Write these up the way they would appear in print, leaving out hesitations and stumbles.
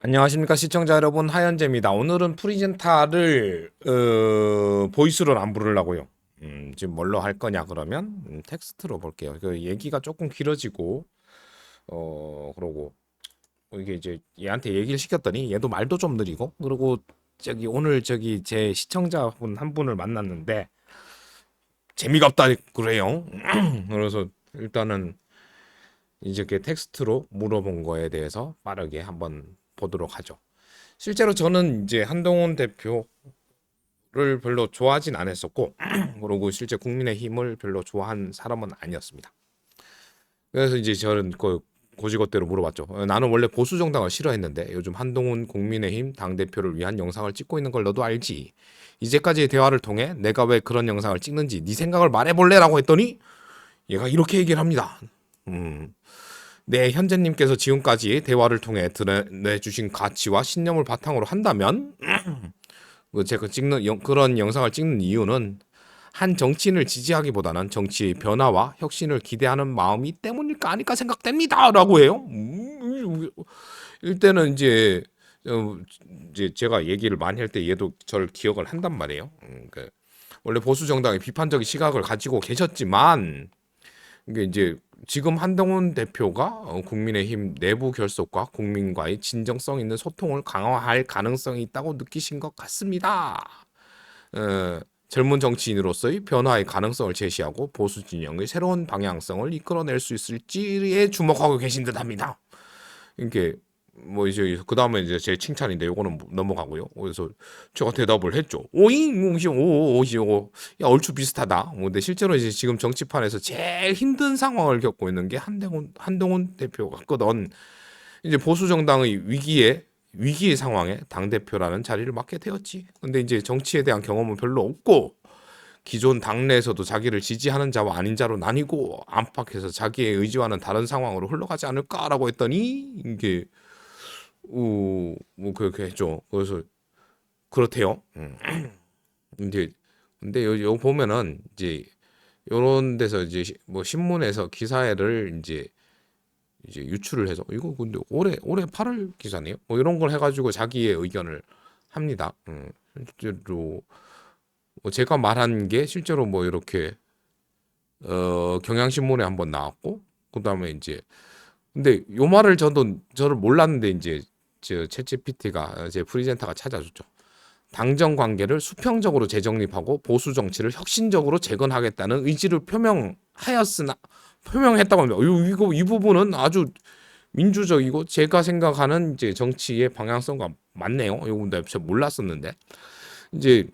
안녕하십니까 시청자 여러분, 하현재입니다. 오늘은 프리젠타를 보이스로 안 부르려고요. 지금 뭘로 할 거냐 그러면 텍스트로 볼게요. 그 얘기가 조금 길어지고 그러고 이게 이제 얘한테 얘기를 시켰더니 얘도 말도 좀 느리고, 그리고 오늘 제 시청자분 한 분을 만났는데 재미가 없다 그래요. 그래서 일단은 이제 그 텍스트로 물어본 거에 대해서 빠르게 한번 보도록 하죠. 실제로 저는 이제 한동훈 대표를 별로 좋아하진 않았었고, 그리고 실제 국민의힘을 별로 좋아한 사람은 아니었습니다. 그래서 이제 저는 그 고지것대로 물어봤죠. 나는 원래 보수 정당을 싫어했는데 요즘 한동훈 국민의힘 당대표를 위한 영상을 찍고 있는 걸 너도 알지? 이제까지의 대화를 통해 내가 왜 그런 영상을 찍는지 네 생각을 말해볼래라고 했더니 얘가 이렇게 얘기를 합니다. 네, 현재님께서 지금까지 대화를 통해 드러내주신 가치와 신념을 바탕으로 한다면 제가 그런 영상을 찍는 이유는 한 정치인을 지지하기보다는 정치의 변화와 혁신을 기대하는 마음이 때문일까 아닐까 생각됩니다라고 해요. 일단은 이제 제가 얘기를 많이 할 때 얘도 저를 기억을 한단 말이에요. 원래 보수 정당의 비판적인 시각을 가지고 계셨지만 이게 이제 지금 한동훈 대표가 국민의힘 내부 결속과 국민과의 진정성 있는 소통을 강화할 가능성이 있다고 느끼신 것 같습니다. 젊은 정치인으로서의 변화의 가능성을 제시하고 보수 진영의 새로운 방향성을 이끌어낼 수 있을지에 주목하고 계신 듯합니다. 이게 뭐 이제 그 다음에 이제 제 칭찬인데 요거는 넘어가고요. 그래서 제가 대답을 했죠. 오잉 오오오오오 야 얼추 비슷하다. 근데 실제로 이제 지금 정치판에서 제일 힘든 상황을 겪고 있는 게 한동훈 대표 같거든. 이제 보수 정당의 위기의 상황에 당 대표라는 자리를 맡게 되었지. 근데 이제 정치에 대한 경험은 별로 없고 기존 당내에서도 자기를 지지하는 자와 아닌 자로 나뉘고 안팎에서 자기의 의지와는 다른 상황으로 흘러가지 않을까라고 했더니 이게 뭐 그렇게 했죠. 그래서 그렇대요. 이제 근데 요 보면은 이제 요런 데서 이제 뭐 신문에서 기사를 이제 유출을 해서 이거 근데 올해 8월 기사네요. 뭐 이런 걸 해가지고 자기의 의견을 합니다. 실제로 뭐 제가 말한 게 실제로 뭐 이렇게 경향신문에 한번 나왔고, 그다음에 이제 근데 요 말을 저를 몰랐는데 이제 저 챗GPT가 제 프리젠터가 찾아줬죠. 당정 관계를 수평적으로 재정립하고 보수 정치를 혁신적으로 재건하겠다는 의지를 표명했다고 합니다. 이거 이 부분은 아주 민주적이고 제가 생각하는 이제 정치의 방향성과 맞네요. 이거 내가 몰랐었는데 이제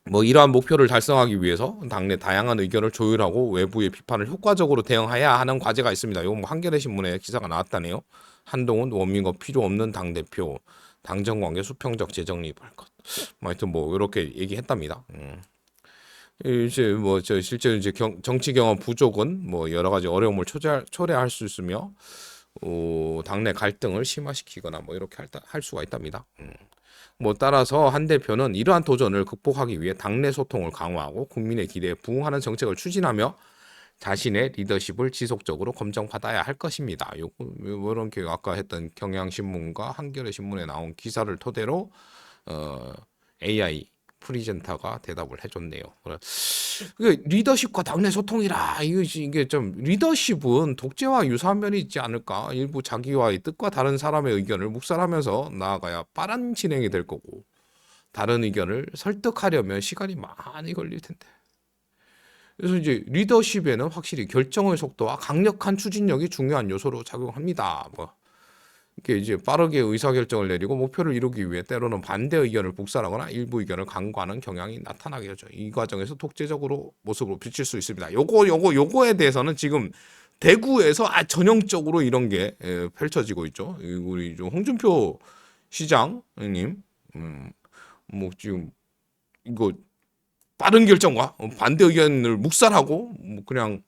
뭐 이러한 목표를 달성하기 위해서 당내 다양한 의견을 조율하고 외부의 비판을 효과적으로 대응해야 하는 과제가 있습니다. 이거 뭐 한겨레 신문에 기사가 나왔다네요. 한동훈 원민과 필요 없는 당 대표 당정 관계 수평적 재정립할 것. 하여튼 뭐 이렇게 얘기했답니다. 이제 뭐 저 실제로 이제 정치 경험 부족은 뭐 여러 가지 어려움을 초래할 수 있으며 당내 갈등을 심화시키거나 뭐 이렇게 할 수가 있답니다. 뭐 따라서 한 대표는 이러한 도전을 극복하기 위해 당내 소통을 강화하고 국민의 기대에 부응하는 정책을 추진하며 자신의 리더십을 지속적으로 검증받아야 할 것입니다. 요런 게 아까 했던 경향신문과 한겨레 신문에 나온 기사를 토대로 어, AI 프리젠터가 대답을 해줬네요. 그 리더십과 당내 소통이라 이게 좀 리더십은 독재와 유사한 면이 있지 않을까? 일부 자기와의 뜻과 다른 사람의 의견을 묵살하면서 나아가야 빠른 진행이 될 거고 다른 의견을 설득하려면 시간이 많이 걸릴 텐데. 그래서 이제 리더십에는 확실히 결정의 속도와 강력한 추진력이 중요한 요소로 작용합니다. 뭐 이렇게 이제 빠르게 의사결정을 내리고 목표를 이루기 위해 때로는 반대 의견을 북살하거나 일부 의견을 강구하는 경향이 나타나게 되죠. 이 과정에서 독재적으로 모습으로 비칠 수 있습니다. 요거에 대해서는 지금 대구에서 전형적으로 이런 게 펼쳐지고 있죠. 우리 홍준표 시장님, 뭐 지금 이거 빠른 결정과 반대 의견을 묵살하고 뭐 그냥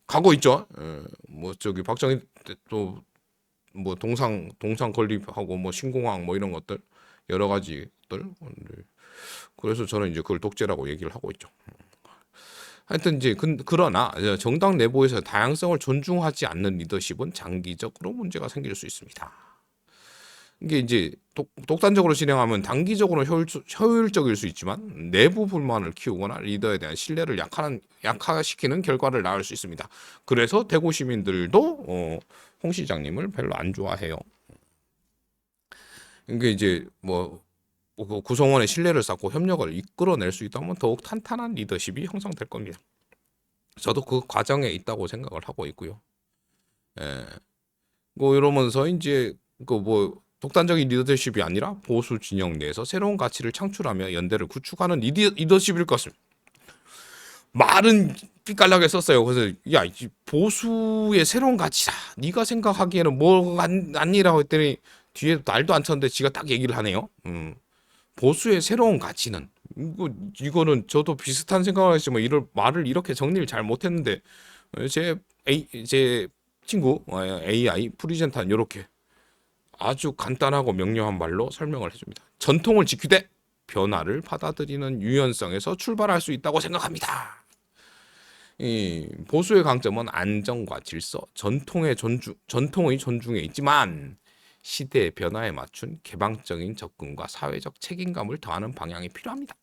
가고 있죠. 뭐 저기 박정희 또 뭐 동상 건립하고 뭐 신공항 뭐 이런 것들 여러 가지들. 그래서 저는 이제 그걸 독재라고 얘기를 하고 있죠. 하여튼 이제 그러나 정당 내부에서 다양성을 존중하지 않는 리더십은 장기적으로 문제가 생길 수 있습니다. 이게 이제 독단적으로 진행하면 단기적으로 효율적일 수 있지만 내부 불만을 키우거나 리더에 대한 신뢰를 약화시키는 결과를 낳을 수 있습니다. 그래서 대구 시민들도 홍 시장님을 별로 안 좋아해요. 이게 이제 그 구성원의 신뢰를 쌓고 협력을 이끌어낼 수 있다면 더욱 탄탄한 리더십이 형성될 겁니다. 저도 그 과정에 있다고 생각을 하고 있고요. 예. 이러면서 이제 독단적인 리더십이 아니라 보수 진영 내에서 새로운 가치를 창출하며 연대를 구축하는 리더십일 것입니다. 말은 삐깔나게 썼어요. 그래서 야, 보수의 새로운 가치다. 네가 생각하기에는 뭐가 아니라고 했더니 뒤에 말도 안 쳤는데 지가 딱 얘기를 하네요. 보수의 새로운 가치는 이거는 저도 비슷한 생각을 했지만 이런 말을 이렇게 정리를 잘 못했는데 제 친구 AI 프리젠터는 이렇게 아주 간단하고 명료한 말로 설명을 해줍니다. 전통을 지키되 변화를 받아들이는 유연성에서 출발할 수 있다고 생각합니다. 이 보수의 강점은 안정과 질서, 전통의 존중에 있지만 시대의 변화에 맞춘 개방적인 접근과 사회적 책임감을 더하는 방향이 필요합니다.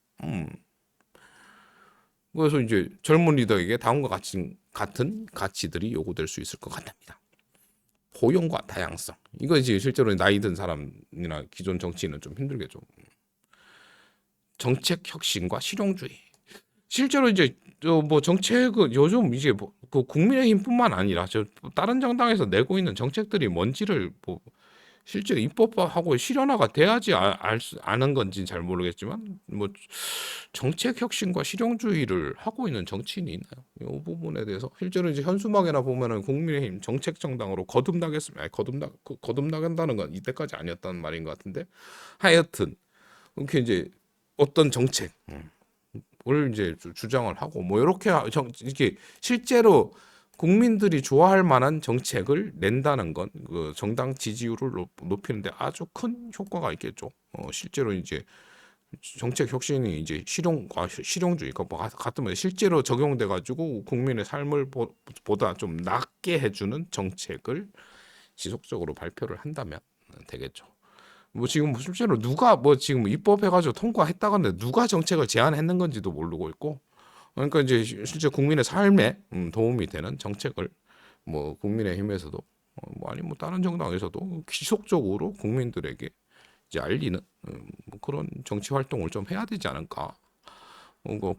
그래서 이제 젊은 리더에게 다음과 같은 가치들이 요구될 수 있을 것 같답니다. 포용과 다양성. 이거 이제 실제로 나이 든 사람이나 기존 정치인은 좀 힘들겠죠. 정책 혁신과 실용주의. 실제로 이제 정책은 요즘 이제 그 국민의힘뿐만 아니라 다른 정당에서 내고 있는 정책들이 뭔지를 실제 입법하고 실현화가 돼야지 아는 건지 잘 모르겠지만 정책 혁신과 실용주의를 하고 있는 정치인이 있나요? 이 부분에 대해서 실제로 이제 현수막에나 보면은 국민의힘 정책 정당으로 거듭나겠습니다. 거듭나간다는 건 이때까지 아니었다는 말인 것 같은데 하여튼 이렇게 이제 어떤 정책을 이제 주장을 하고 이렇게 실제로 국민들이 좋아할 만한 정책을 낸다는 건 그 정당 지지율을 높이는데 아주 큰 효과가 있겠죠. 실제로 이제 정책 혁신이 이제 실용주의가 같은 말 실제로 적용돼 가지고 국민의 삶을 보다 좀 낫게 해주는 정책을 지속적으로 발표를 한다면 되겠죠. 지금 실제로 누가 지금 입법해가지고 통과했다건데 누가 정책을 제안했는 건지도 모르고 있고 그러니까 이제 실제 국민의 삶에 도움이 되는 정책을 국민의힘에서도 아니 다른 정당에서도 지속적으로 국민들에게 이제 알리는 그런 정치 활동을 좀 해야 되지 않을까.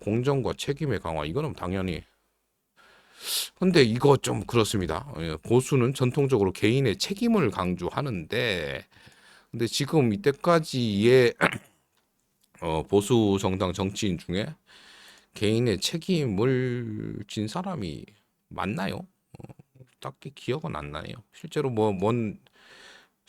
공정과 책임의 강화 이거는 당연히. 근데 이거 좀 그렇습니다. 보수는 전통적으로 개인의 책임을 강조하는데 근데 지금 이때까지의 보수 정당 정치인 중에 개인의 책임을 진 사람이 맞나요? 딱히 기억은 안 나네요. 실제로 뭔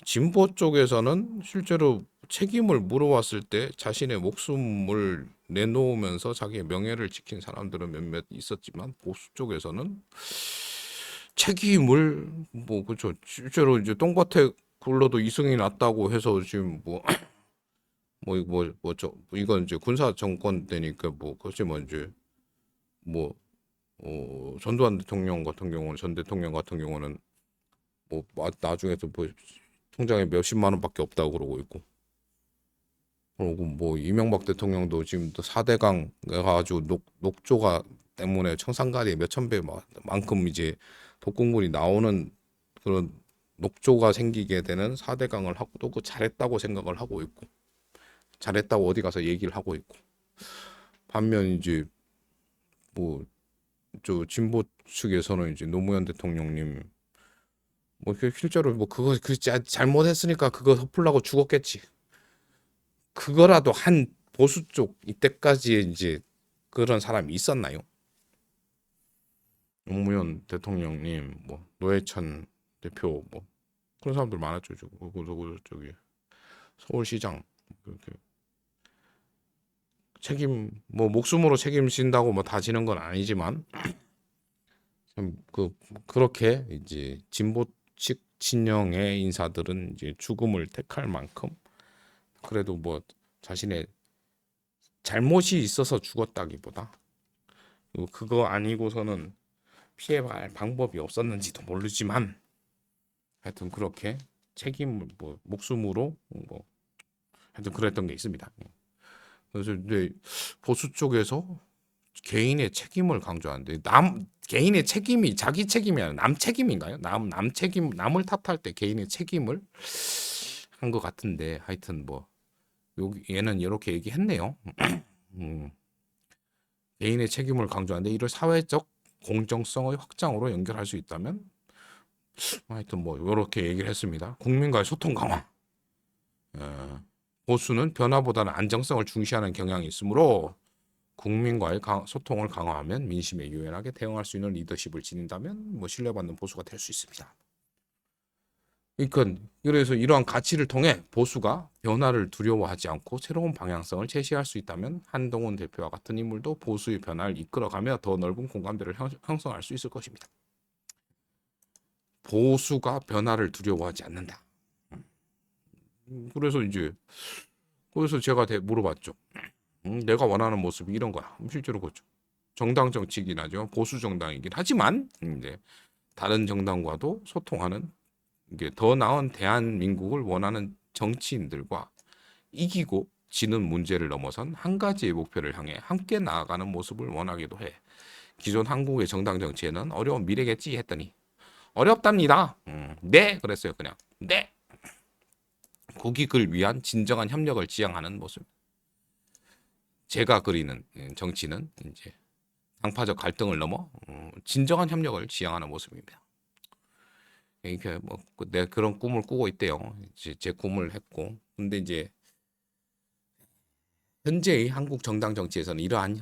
진보 쪽에서는 실제로 책임을 물어왔을 때 자신의 목숨을 내놓으면서 자기의 명예를 지킨 사람들은 몇몇 있었지만 보수 쪽에서는 책임을 그렇죠. 실제로 이제 똥밭에 굴러도 이승이 났다고 해서 지금 이건 이제 군사 정권 때니까 그렇지 이제 전두환 대통령 같은 경우는 전 대통령 같은 경우는 나중에도 통장에 몇십만 원밖에 없다고 그러고 있고 그리고 이명박 대통령도 지금 또 4대강 가지고 녹조가 때문에 청산가리에 몇천 배 만큼 이제 독극물이 나오는 그런 녹조가 생기게 되는 4대강을 하고도 잘했다고 생각을 하고 있고 잘했다고 어디 가서 얘기를 하고 있고 반면 이제 진보 측에서는 이제 노무현 대통령님 실제로 그거 잘못했으니까 그거 덮으려고 죽었겠지. 그거라도 한 보수 쪽 이때까지 이제 그런 사람이 있었나요? 노무현 대통령님, 노회찬 대표, 그런 사람들 많았죠. 저기 서울시장 그렇게 목숨으로 책임진다고 다 지는 건 아니지만 그렇게 이제 진보 측 진영의 인사들은 이제 죽음을 택할 만큼 그래도 자신의 잘못이 있어서 죽었다기보다 그거 아니고서는 피해갈 방법이 없었는지도 모르지만 하여튼 그렇게 책임을 뭐 목숨으로 뭐 하여튼 그랬던 게 있습니다. 그래서 근데 보수 쪽에서 개인의 책임을 강조하는데 남 개인의 책임이 자기 책임이 아니라 남 책임인가요? 남 책임 남을 탓할 때 개인의 책임을 한 것 같은데 하여튼 뭐 여기 얘는 이렇게 얘기했네요. 음, 개인의 책임을 강조하는데 이를 사회적 공정성의 확장으로 연결할 수 있다면 하여튼 뭐 이렇게 얘기를 했습니다. 국민과의 소통 강화. 보수는 변화보다는 안정성을 중시하는 경향이 있으므로 국민과의 소통을 강화하면 민심에 유연하게 대응할 수 있는 리더십을 지닌다면 뭐 신뢰받는 보수가 될 수 있습니다. 그러니까 그래서 이러한 가치를 통해 보수가 변화를 두려워하지 않고 새로운 방향성을 제시할 수 있다면 한동훈 대표와 같은 인물도 보수의 변화를 이끌어가며 더 넓은 공감대를 형성할 수 있을 것입니다. 보수가 변화를 두려워하지 않는다. 그래서 제가 물어봤죠. 내가 원하는 모습이 이런 거야. 실제로 그렇죠. 정당 정치이긴 하죠. 보수 정당이긴 하지만 이제 다른 정당과도 소통하는 이게 더 나은 대한민국을 원하는 정치인들과 이기고 지는 문제를 넘어선 한 가지의 목표를 향해 함께 나아가는 모습을 원하기도 해. 기존 한국의 정당 정치에는 어려운 미래겠지 했더니 어렵답니다. 네 그랬어요. 그냥 네. 국익을 위한 진정한 협력을 지향하는 모습. 제가 그리는 정치는 이제 당파적 갈등을 넘어 진정한 협력을 지향하는 모습입니다. 이렇게 뭐 내 그런 꿈을 꾸고 있대요. 이제 제 꿈을 했고, 근데 이제 현재의 한국 정당 정치에서는 이러한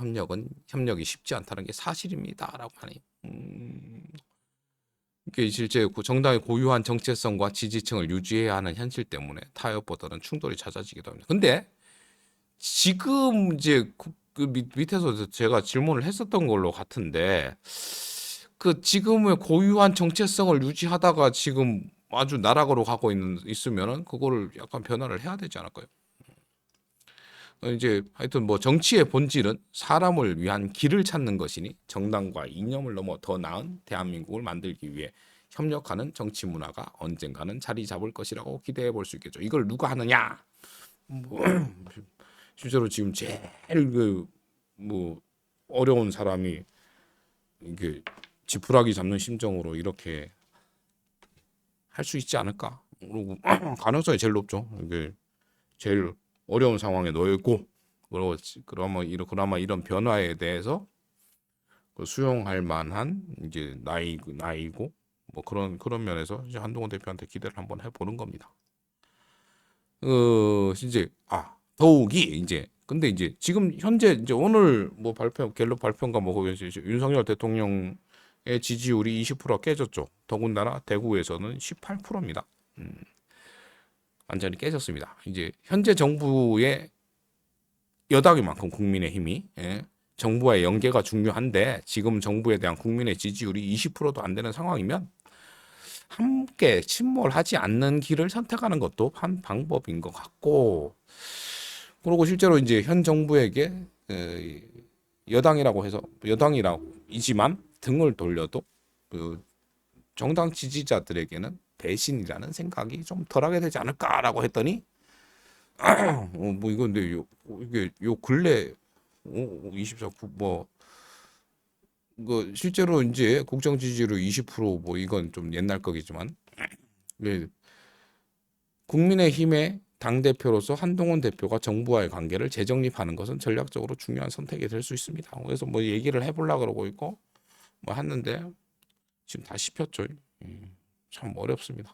협력이 쉽지 않다는 게 사실입니다라고 하네요. 이게 실제 정당의 고유한 정체성과 지지층을 유지해야 하는 현실 때문에 타협보다는 충돌이 잦아지기도 합니다. 근데 지금 이제 그 밑에서 제가 질문을 했었던 걸로 같은데 그 지금의 고유한 정체성을 유지하다가 지금 아주 나락으로 가고 있으면은 그거를 약간 변화를 해야 되지 않을까요? 이제 하여튼 뭐 정치의 본질은 사람을 위한 길을 찾는 것이니 정당과 이념을 넘어 더 나은 대한민국을 만들기 위해 협력하는 정치 문화가 언젠가는 자리 잡을 것이라고 기대해 볼 수 있겠죠. 이걸 누가 하느냐? 뭐 실제로 지금 제일 뭐 어려운 사람이 이게 지푸라기 잡는 심정으로 이렇게 할 수 있지 않을까? 그리고 가능성이 제일 높죠. 이게 제일 어려운 상황에 놓였고 그리고 그나마 이런 변화에 대해서 수용할 만한 이제 나이고 뭐 그런 면에서 이제 한동훈 대표한테 기대를 한번 해보는 겁니다. 이제 더욱이 이제 근데 이제 지금 현재 이제 오늘 뭐 갤럽 발표인가 뭐 거기서 윤석열 대통령의 지지율이 20%가 깨졌죠. 더군다나 대구에서는 18%입니다. 완전히 깨졌습니다. 이제 현재 정부의 여당인 만큼 국민의힘이 정부와의 연계가 중요한데 지금 정부에 대한 국민의 지지율이 20%도 안 되는 상황이면 함께 침몰하지 않는 길을 선택하는 것도 한 방법인 것 같고 그리고 실제로 이제 현 정부에게 여당이지만 등을 돌려도 그 정당 지지자들에게는 배신이라는 생각이 좀 덜하게 되지 않을까라고 했더니 뭐 이건데 이게 요 근래 24구 뭐 이거 실제로 이제 국정 지지율 20%뭐 이건 좀 옛날 거겠지만 예, 국민의힘의 당대표로서 한동훈 대표가 정부와의 관계를 재정립하는 것은 전략적으로 중요한 선택이 될 수 있습니다. 그래서 뭐 얘기를 해보려고 그러고 있고 뭐 했는데 지금 다 씹혔죠. 참 어렵습니다.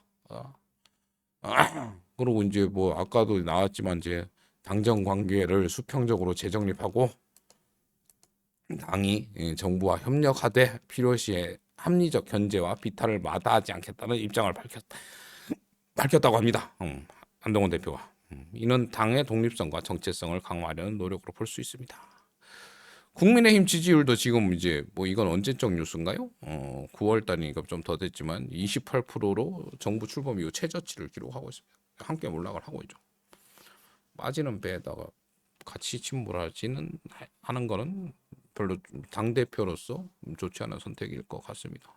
그리고 이제 뭐 아까도 나왔지만 이제 당정 관계를 수평적으로 재정립하고 당이 정부와 협력하되 필요시에 합리적 견제와 비탈을 마다하지 않겠다는 입장을 밝혔다고 합니다. 한동훈 대표가. 이는 당의 독립성과 정체성을 강화하려는 노력으로 볼 수 있습니다. 국민의힘 지지율도 지금 이제 뭐 이건 언제적 뉴스인가요? 9월 달이니까 좀 더 됐지만 28%로 정부 출범 이후 최저치를 기록하고 있습니다. 함께 몰락을 하고 있죠. 빠지는 배에다가 같이 침몰하지는 하는 거는 별로 당 대표로서 좋지 않은 선택일 것 같습니다.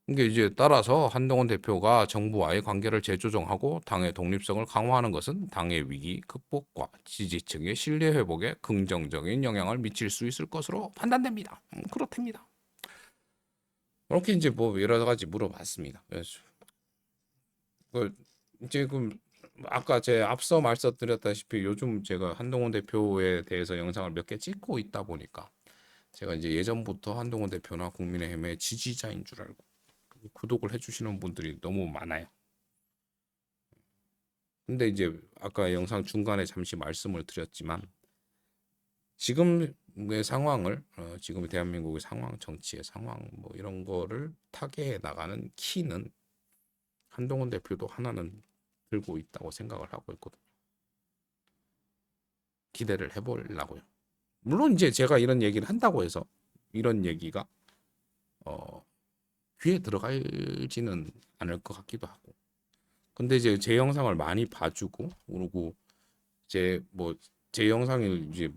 이게 이제 따라서 한동훈 대표가 정부와의 관계를 재조정하고 당의 독립성을 강화하는 것은 당의 위기 극복과 지지층의 신뢰 회복에 긍정적인 영향을 미칠 수 있을 것으로 판단됩니다. 그렇답니다. 그렇게 이제 뭐 여러 가지 물어봤습니다. 그래서 그 이제 그 아까 제 앞서 말씀드렸다시피 요즘 제가 한동훈 대표에 대해서 영상을 몇 개 찍고 있다 보니까 제가 이제 예전부터 한동훈 대표나 국민의힘의 지지자인 줄 알고 구독을 해주시는 분들이 너무 많아요. 근데 이제 아까 영상 중간에 잠시 말씀을 드렸지만 지금의 상황을 지금의 대한민국의 상황, 정치의 상황 뭐 이런 거를 타개해 나가는 키는 한동훈 대표도 하나는 들고 있다고 생각을 하고 있거든요. 기대를 해보려고요. 물론 이제 제가 이런 얘기를 한다고 해서 이런 얘기가 어, 귀에 들어갈지는 않을 것 같기도 하고. 근데 이제 제 영상을 많이 봐주고 그리고 이제 뭐 제 영상을 이제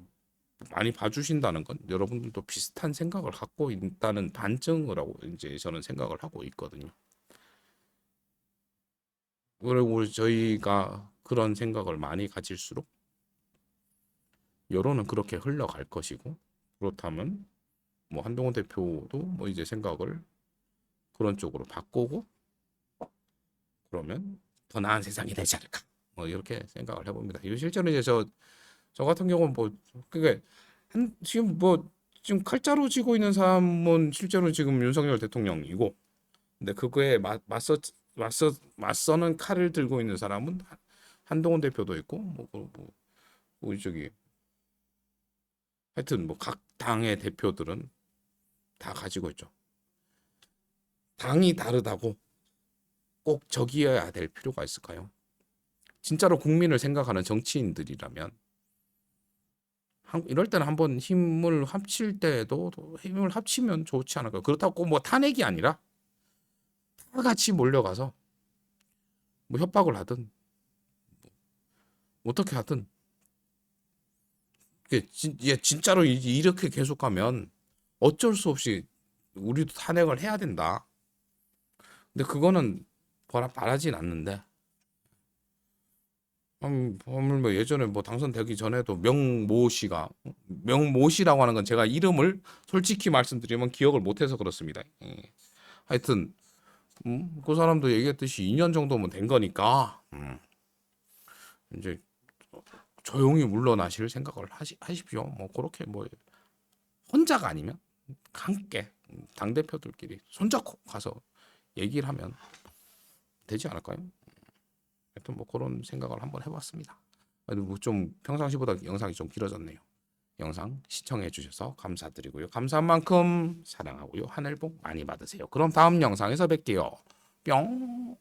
많이 봐주신다는 건 여러분들도 비슷한 생각을 갖고 있다는 반증이라고 이제 저는 생각을 하고 있거든요. 그리고 저희가 그런 생각을 많이 가질수록 여론은 그렇게 흘러갈 것이고 그렇다면 뭐 한동훈 대표도 뭐 이제 생각을 그런 쪽으로 바꾸고 그러면 더 나은 세상이 되지 않을까 뭐 이렇게 생각을 해봅니다. 실제로 이제 저 같은 경우는 뭐 그게 한 지금 뭐 지금 칼자루 쥐고 있는 사람은 실제로 지금 윤석열 대통령이고 근데 그거에 맞서는 칼을 들고 있는 사람은 한동훈 대표도 있고 뭐 저기 하여튼 뭐 각 당의 대표들은 다 가지고 있죠. 당이 다르다고 꼭 적이어야 될 필요가 있을까요? 진짜로 국민을 생각하는 정치인들이라면 이럴 때는 한번 힘을 합칠 때도 힘을 합치면 좋지 않을까요? 그렇다고 꼭 뭐 탄핵이 아니라 다 같이 몰려가서 뭐 협박을 하든 어떻게 하든 진짜로 이렇게 계속 가면 어쩔 수 없이 우리도 탄핵을 해야 된다. 근데 그거는 바라진 않는데 뭐 예전에 뭐 당선되기 전에도 명모 씨라고 하는 건 제가 이름을 솔직히 말씀드리면 기억을 못해서 그렇습니다. 예. 하여튼 그 사람도 얘기했듯이 2년 정도면 된 거니까 이제 조용히 물러나실 생각을 하십시오. 뭐 그렇게 뭐 혼자가 아니면 함께 당 대표들끼리 손잡고 가서 얘기를 하면 되지 않을까요? 하여튼 뭐 그런 생각을 한번 해봤습니다. 뭐좀 평상시보다 영상이 좀 길어졌네요. 영상 시청해 주셔서 감사드리고요. 감사한 만큼 사랑하고요. 하늘 복 많이 받으세요. 그럼 다음 영상에서 뵐게요. 뿅.